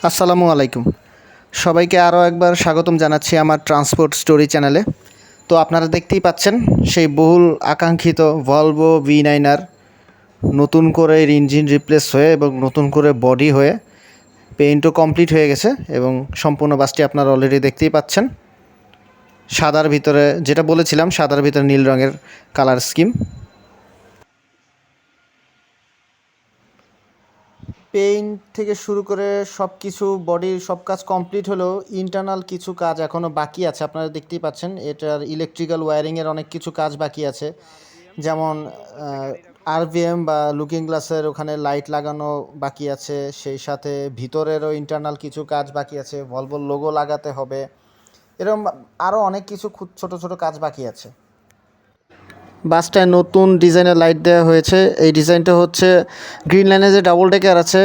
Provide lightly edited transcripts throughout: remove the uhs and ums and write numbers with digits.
আসসালামু আলাইকুম। সবাইকে আরও একবার স্বাগতম জানাচ্ছি আমার ট্রান্সপোর্ট স্টোরি চ্যানেলে। তো আপনারা দেখতেই পাচ্ছেন সেই বহুল আকাঙ্ক্ষিত ভলভো V9R নতুন করে এর ইঞ্জিন রিপ্লেস হয়ে এবং নতুন করে বডি হয়ে পেইন্টও কমপ্লিট হয়ে গেছে এবং সম্পূর্ণ বাসটি আপনারা অলরেডি দেখতেই পাচ্ছেন। সাদার ভিতরে, যেটা বলেছিলাম, সাদার ভিতরে নীল রঙের কালার স্কিম। পেইন্ট থেকে শুরু করে সব কিছু, বডির সব কাজ কমপ্লিট হলেও ইন্টারনাল কিছু কাজ এখনও বাকি আছে। আপনারা দেখতেই পাচ্ছেন এটার ইলেকট্রিক্যাল ওয়্যারিংয়ের অনেক কিছু কাজ বাকি আছে, যেমন আরভিএম বা লুকিং গ্লাসের ওখানে লাইট লাগানো বাকি আছে, সেই সাথে ভিতরেরও ইন্টারনাল কিছু কাজ বাকি আছে, ভলভোর লোগো লাগাতে হবে, এরকম আরও অনেক কিছু খুব ছোটো ছোটো কাজ বাকি আছে। বাসটায় নতুন ডিজাইনের লাইট দেওয়া হয়েছে। এই ডিজাইনটা হচ্ছে গ্রিন লাইনে যে ডাবল ডেকার আছে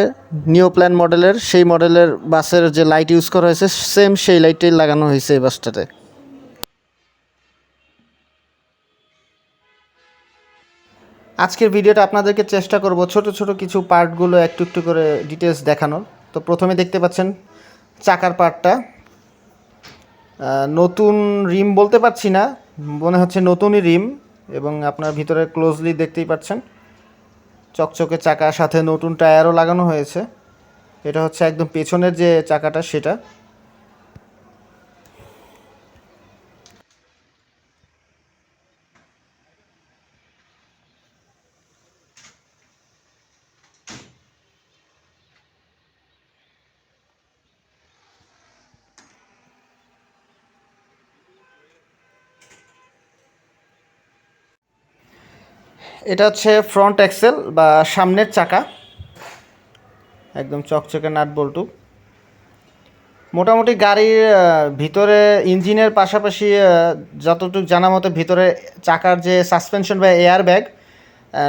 নিউ প্ল্যান মডেলের, সেই মডেলের বাসের যে লাইট ইউজ করা হয়েছে সেম সেই লাইটটাই লাগানো হয়েছে এই বাসটাতে। আজকের ভিডিওটা আপনাদেরকে চেষ্টা করব ছোট ছোট কিছু পার্টগুলো একটু একটু করে ডিটেলস দেখানোর। তো প্রথমে দেখতে পাচ্ছেন চাকার পার্টটা, নতুন রিম বলতে পারছি না, মনে হচ্ছে নতুনই রিম, এবং আপনার ভিতরে ক্লোজলি দেখতেই পাচ্ছেন চকচকে চাকা, সাথে নতুন টায়ারও লাগানো হয়েছে। এটা হচ্ছে একদম পেছনের যে চাকাটা সেটা। এটা হচ্ছে ফ্রন্ট অ্যাক্সেল বা সামনের চাকা, একদম চকচকে নাট বল্টু। মোটামুটি গাড়ির ভিতরে ইঞ্জিনের পাশাপাশি যতটুকু জানা মতো ভিতরে চাকার যে সাসপেনশন বা এয়ার ব্যাগ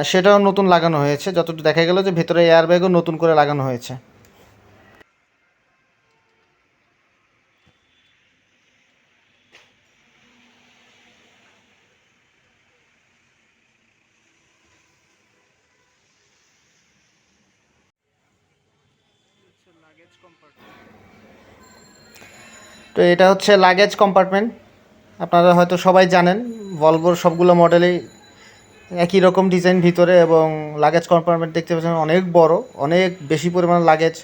সেটাও নতুন লাগানো হয়েছে। যতটুকু দেখা গেল যে ভিতরে এয়ার ব্যাগও নতুন করে লাগানো হয়েছে। তো এটা হচ্ছে লাগেজ কম্পার্টমেন্ট। আপনারা হয়তো সবাই জানেন ভলভোর সবগুলো মডেলেই একই রকম ডিজাইন ভিতরে, এবং লাগেজ কম্পার্টমেন্ট দেখতে পাচ্ছেন অনেক বড়, অনেক বেশি পরিমাণ লাগেজ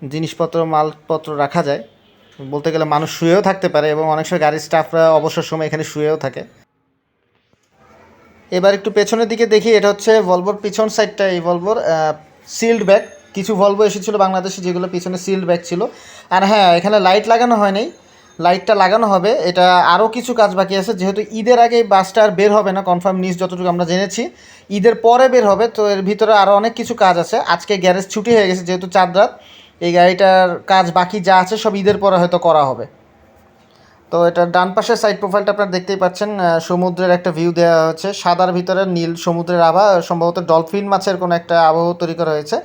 জিনিসপত্র মালপত্র রাখা যায়। বলতে গেলে মানুষ শুয়েও থাকতে পারে, এবং অনেক সময় গাড়ির স্টাফরা অবসর সময় এখানে শুয়েও থাকে। এবার একটু পেছনের দিকে দেখি, এটা হচ্ছে ভলভোর পিছন সাইডটা। এই ভলভোর সিল্ড ব্যাগ, কিছু ভলভো এসেছিলো বাংলাদেশে যেগুলো পিছনে সিল্ড ব্যাগ ছিল। আর হ্যাঁ, এখানে লাইট লাগানো হয় নাই, লাইটটা লাগানো হবে। এটা আরও কিছু কাজ বাকি আছে, যেহেতু ঈদের আগে বাসটা আর বের হবে না কনফার্ম নিউজ যতটুকু আমরা জেনেছি, ঈদের পরে বের হবে। তো এর ভিতরে আরও অনেক কিছু কাজ আছে। আজকে গ্যারেজ ছুটি হয়ে গেছে যেহেতু চাঁদ রাত, এই গাড়িটার কাজ বাকি যা আছে সব ঈদের পরে হয়তো করা হবে। তো এটা ডান পাশের সাইড প্রোফাইলটা আপনারা দেখতেই পাচ্ছেন, সমুদ্রের একটা ভিউ দেওয়া হয়েছে, সাদার ভিতরে নীল সমুদ্রের আভা, সম্ভবত ডলফিন মাছের কোনো একটা আবহ তৈরি করা হয়েছে।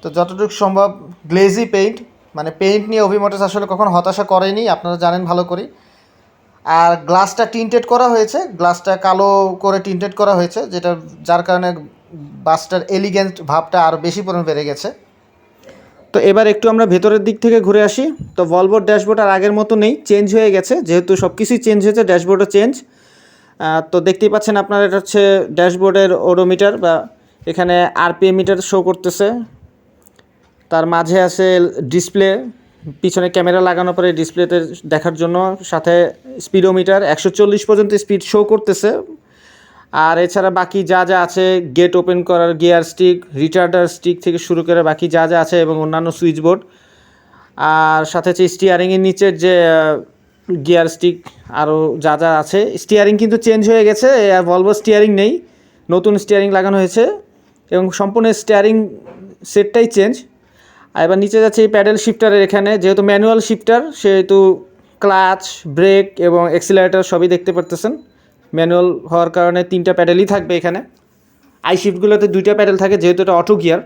তো যতটুকু সম্ভব গ্লেজি পেইন্ট, মানে পেইন্ট নিয়ে অভিমোটরস আসলে কখনো হতাশা করেনি, আপনারা জানেন ভালো করে। আর গ্লাসটা টিন্টেড করা হয়েছে, গ্লাসটা কালো করে টিন্টেড করা হয়েছে, যার কারণে বাসটার এলিগেন্ট ভাবটা আরও বেশি পরিমাণ বেড়ে গেছে। তো এবার একটু আমরা ভেতরের দিক থেকে ঘুরে আসি। তো ভলভোর ড্যাশবোর্ড আর আগের মতো নেই, চেঞ্জ হয়ে গেছে, যেহেতু সব কিছুই চেঞ্জ হয়েছে, ড্যাশবোর্ডও চেঞ্জ। তো দেখতেই পাচ্ছেন আপনারা, এটা হচ্ছে ড্যাশবোর্ডের ওডোমিটার, বা এখানে আরপিএম মিটার শো করতেছে। তার মাঝে আছে ডিসপ্লে, পিছনে ক্যামেরা লাগানোর পরে ডিসপ্লেতে দেখার জন্য, সাথে স্পিডোমিটার 140 পর্যন্ত স্পিড শো করতেছে। আর এছাড়া বাকি যা যা আছে, গেট ওপেন করার গিয়ার স্টিক, রিটার্ডার স্টিক থেকে শুরু করে বাকি যা যা আছে, এবং অন্যান্য সুইচ বোর্ড, আর সাথে হচ্ছে স্টিয়ারিংয়ের নিচের যে গিয়ার স্টিক, আরও যা যা আছে। স্টিয়ারিং কিন্তু চেঞ্জ হয়ে গেছে, আর ভলভো স্টিয়ারিং নেই, নতুন স্টিয়ারিং লাগানো হয়েছে, এবং সম্পূর্ণ স্টিয়ারিং সেটটাই চেঞ্জ। আর এবার নিচে যাচ্ছে এই প্যাডেল শিফটারের, এখানে যেহেতু ম্যানুয়াল শিফটার সেহেতু ক্লাচ, ব্রেক এবং অ্যাক্সিলারেটর সবই দেখতে পারতেছেন। ম্যানুয়াল হওয়ার কারণে 3টা প্যাডেলই থাকবে এখানে। আই শিফটগুলোতে 2টা প্যাডেল থাকে যেহেতু এটা অটো গিয়ার।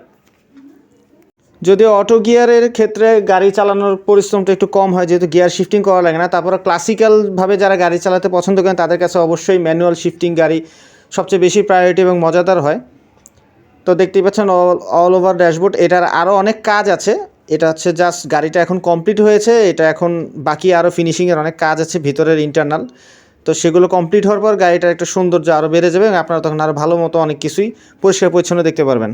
যদিও অটো গিয়ারের ক্ষেত্রে গাড়ি চালানোর পরিশ্রমটা একটু কম হয়, যেহেতু গিয়ার শিফটিং করা লাগে না। তারপরে ক্লাসিক্যালভাবে যারা গাড়ি চালাতে পছন্দ করেন তাদের কাছে অবশ্যই ম্যানুয়াল শিফটিং গাড়ি সবচেয়ে বেশি প্রায়োরিটি এবং মজাদার হয়। তো দেখতেই পাচ্ছেন অল ওভার ড্যাশবোর্ড। এটার আরও অনেক কাজ আছে, এটা হচ্ছে জাস্ট গাড়িটা এখন কমপ্লিট হয়েছে, এটা এখন বাকি আরও ফিনিশিংয়ের অনেক কাজ আছে ভিতরের ইন্টারনাল। তো সেগুলো কমপ্লিট হওয়ার পর গাড়িটার একটা সৌন্দর্য আরও বেড়ে যাবে এবং আপনারা তখন আরও ভালো মতো অনেক কিছুই পরিষ্কার পরিচ্ছন্ন দেখতে পারবেন।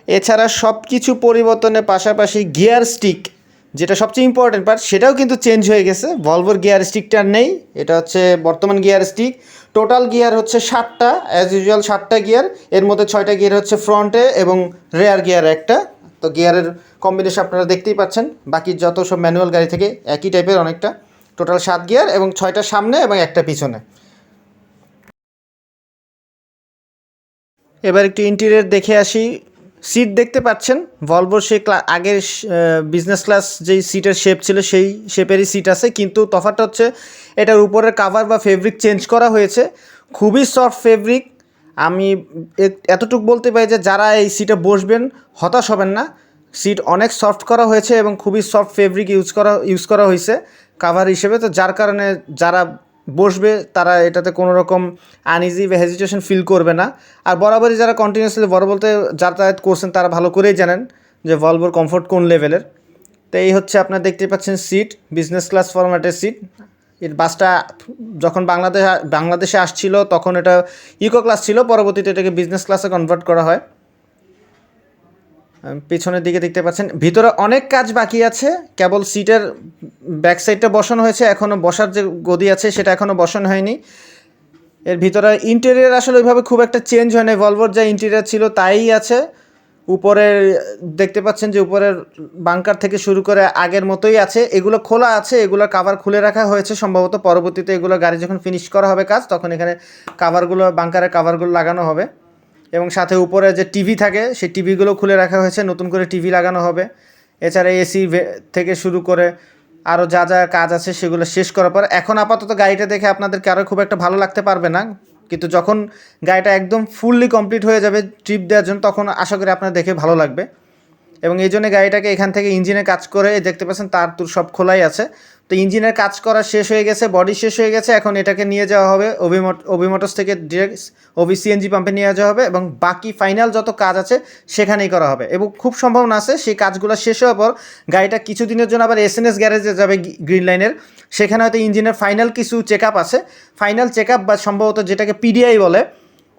এছাড়া সব কিছু পরিবর্তনের পাশাপাশি গিয়ার স্টিক, যেটা সবচেয়ে ইম্পর্টেন্ট পার্ট, সেটাও কিন্তু চেঞ্জ হয়ে গেছে। ভলভোর গিয়ার স্টিকটা নেই, এটা হচ্ছে বর্তমান গিয়ার স্টিক। টোটাল গিয়ার হচ্ছে 7টা, অ্যাজ ইউজুয়াল 7টা গিয়ার। এর মধ্যে 6টা গিয়ার হচ্ছে ফ্রন্টে এবং রেয়ার গিয়ার একটা। তো গিয়ারের কম্বিনেশন আপনারা দেখতেই পাচ্ছেন, বাকি যত সব ম্যানুয়াল গাড়ি থেকে একই টাইপের অনেকটা। টোটাল 7 গিয়ার এবং 6টা সামনে এবং একটা পিছনে। এবার একটু ইন্টেরিয়র দেখে আসি। সিট দেখতে পাচ্ছেন ভলভোর সেই আগের বিজনেস ক্লাস যেই সিটের শেপ ছিল সেই শেপেরই সিট আছে, কিন্তু তফাৎটা হচ্ছে এটার উপরের কাভার বা ফেব্রিক চেঞ্জ করা হয়েছে। খুবই সফট ফেব্রিক। আমি এতটুকু বলতে পারি যে যারা এই সিটে বসবেন হতাশ হবেন না। সিট অনেক সফট করা হয়েছে এবং খুবই সফট ফেব্রিক ইউজ করা হয়েছে কাভার হিসেবে। তো যার কারণে যারা বসবে তারা এটাতে কোনো রকম আনইজি বা হেজিটেশন ফিল করবে না। আর বরাবরই যারা কন্টিনিউসলি বড় বলতে যাতায়াত করছেন তারা ভালো করেই জানেন যে ভলভোর কমফোর্ট কোন লেভেলের। তো এই হচ্ছে আপনারা দেখতে পাচ্ছেন সিট, বিজনেস ক্লাস ফরম্যাটের সিট। এর বাসটা যখন বাংলাদেশে আসছিল তখন এটা ইকো ক্লাস ছিল, পরবর্তীতে এটাকে বিজনেস ক্লাসে কনভার্ট করা হয়। পিছনের দিকে দেখতে পাচ্ছেন ভিতরে অনেক কাজ বাকি আছে, কেবল সিটের ব্যাক সাইডটা বসানো হয়েছে, এখনও বসার যে গদি আছে সেটা এখনও বসানো হয়নি। এর ভিতরে ইন্টেরিয়র আসলে ওইভাবে খুব একটা চেঞ্জ হয় না, ভলভোর যা ইন্টেরিয়র ছিল তাই আছে। উপরের দেখতে পাচ্ছেন যে উপরের বাংকার থেকে শুরু করে আগের মতোই আছে, এগুলো খোলা আছে, এগুলো কাভার খুলে রাখা হয়েছে সম্ভবত। পরবর্তীতে এগুলো গাড়ি যখন ফিনিশ করা হবে কাজ তখন এখানে কাভারগুলো, বাংকারের কাভারগুলো লাগানো হবে। এবং সাথে উপরে যে টিভি থাকে সেই টিভিগুলো খুলে রাখা হয়েছে, নতুন করে টিভি লাগানো হবে। এছাড়া এসি থেকে শুরু করে আরও যা যা কাজ আছে সেগুলো শেষ করার পর এখন আপাতত গাড়িটা দেখে আপনাদেরকে আরও খুব একটা ভালো লাগতে পারবে না, কিন্তু যখন গাড়িটা একদম ফুললি কমপ্লিট হয়ে যাবে ট্রিপ দেওয়ার জন্য তখন আশা করি আপনার দেখে ভালো লাগবে। এবং এই জন্য গাড়িটাকে এখান থেকে ইঞ্জিনের কাজ করে দেখতে পাচ্ছেন তার তুর সব খোলাই আছে। তো ইঞ্জিনের কাজ করা শেষ হয়ে গেছে, বডি শেষ হয়ে গেছে, এখন এটাকে নিয়ে যাওয়া হবে ওবি মোটরস থেকে ডিরেক্ট ওবি সিএনজি পাম্পে নিয়ে যাওয়া হবে এবং বাকি ফাইনাল যত কাজ আছে সেখানেই করা হবে। এবং খুব সম্ভাবনা আছে সেই কাজগুলো শেষ হওয়ার পর গাড়িটা কিছুদিনের জন্য আবার এসএনএস গ্যারেজে যাবে গ্রিন লাইনের, সেখানে হয়তো ইঞ্জিনের ফাইনাল কিছু চেক আপ আছে, ফাইনাল চেক আপ বা সম্ভবত যেটাকে পিডিআই বলে,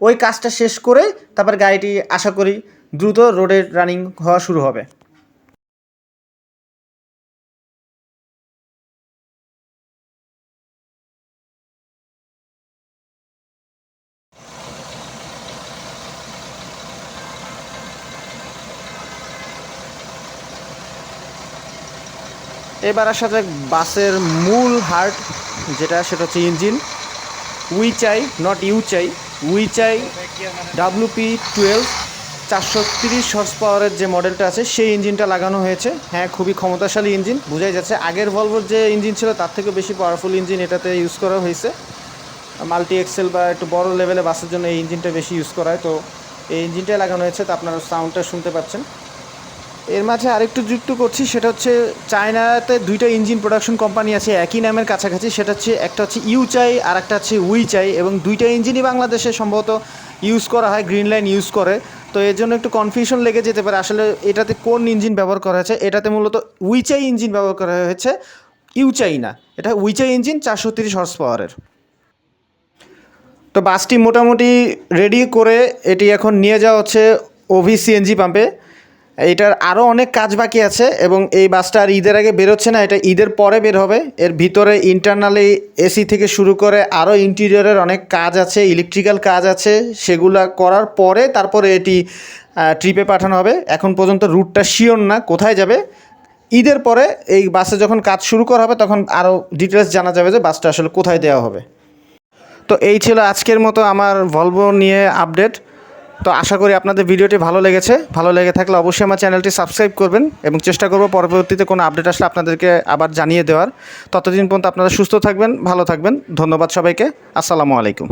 ওই কাজটা শেষ করে তারপর গাড়িটি আশা করি দ্রুত রোডে রানিং হওয়া শুরু হবে। এবার আসা যাক বাসের মূল হার্ট যেটা, সেটা হচ্ছে ইঞ্জিন। উইচাই, নট ইউচাই, উইচাই WP12 430 হর্স পাওয়ারের যে মডেলটা আছে সেই ইঞ্জিনটা লাগানো হয়েছে। হ্যাঁ, খুবই ক্ষমতাশালী ইঞ্জিন, বোঝাই যাচ্ছে। আগের ভলভোর যে ইঞ্জিন ছিল তার থেকে বেশি পাওয়ারফুল ইঞ্জিন এটাতে ইউজ করা হয়েছে। মাল্টি এক্সেল বা একটু বড় লেভেলে বাসের জন্য এই ইঞ্জিনটা বেশি ইউজ করা হয়। তো এই ইঞ্জিনটাই লাগানো হয়েছে, তো আপনারা সাউন্ডটা শুনতে পাচ্ছেন। এর মাঝে আরেকটু যুক্ত করছি, সেটা হচ্ছে চায়নাতে দুইটা ইঞ্জিন প্রোডাকশন কোম্পানি আছে একই নামের কাছাকাছি, সেটা হচ্ছে একটা হচ্ছে ইউচাই আর একটা হচ্ছে উইচাই, এবং দুইটা ইঞ্জিনই বাংলাদেশে সম্ভবত ইউজ করা হয়, গ্রিন লাইন ইউজ করে। তো এর জন্য একটু কনফিউশন লেগে যেতে পারে আসলে এটাতে কোন ইঞ্জিন ব্যবহার করা হয়েছে। এটাতে মূলত উইচাই ইঞ্জিন ব্যবহার করা হয়েছে, ইউচাই না। এটা উইচাই ইঞ্জিন 430 হর্স পাওয়ারের। তো বাসটি মোটামুটি রেডি করে এটি এখন নিয়ে যাওয়া হচ্ছে ওভি সিএনজি পাম্পে। এটার আরও অনেক কাজ বাকি আছে এবং এই বাসটা আর ঈদের আগে বেরোচ্ছে না, এটা ঈদের পরে বের হবে। এর ভিতরে ইন্টারনালি এসি থেকে শুরু করে আরও ইন্টেরিয়রের অনেক কাজ আছে, ইলেকট্রিক্যাল কাজ আছে, সেগুলা করার পরে তারপরে এটি ট্রিপে পাঠানো হবে। এখন পর্যন্ত রুটটা শিওর না কোথায় যাবে। ঈদের পরে এই বাসে যখন কাজ শুরু করা হবে তখন আরও ডিটেলস জানা যাবে যে বাসটা আসলে কোথায় দেওয়া হবে। তো এই ছিল আজকের মতো আমার ভলভো নিয়ে আপডেট। তো আশা করি আপনাদের ভিডিওটি ভালো লেগেছে। ভালো লেগে থাকলে অবশ্যই আমার চ্যানেলটি সাবস্ক্রাইব করবেন এবং চেষ্টা করব পরবর্তীতে কোনো আপডেট আসলে আপনাদেরকে আবার জানিয়ে দেওয়ার। ততদিন পর্যন্ত আপনারা সুস্থ থাকবেন, ভালো থাকবেন। ধন্যবাদ সবাইকে। আসসালামু আলাইকুম।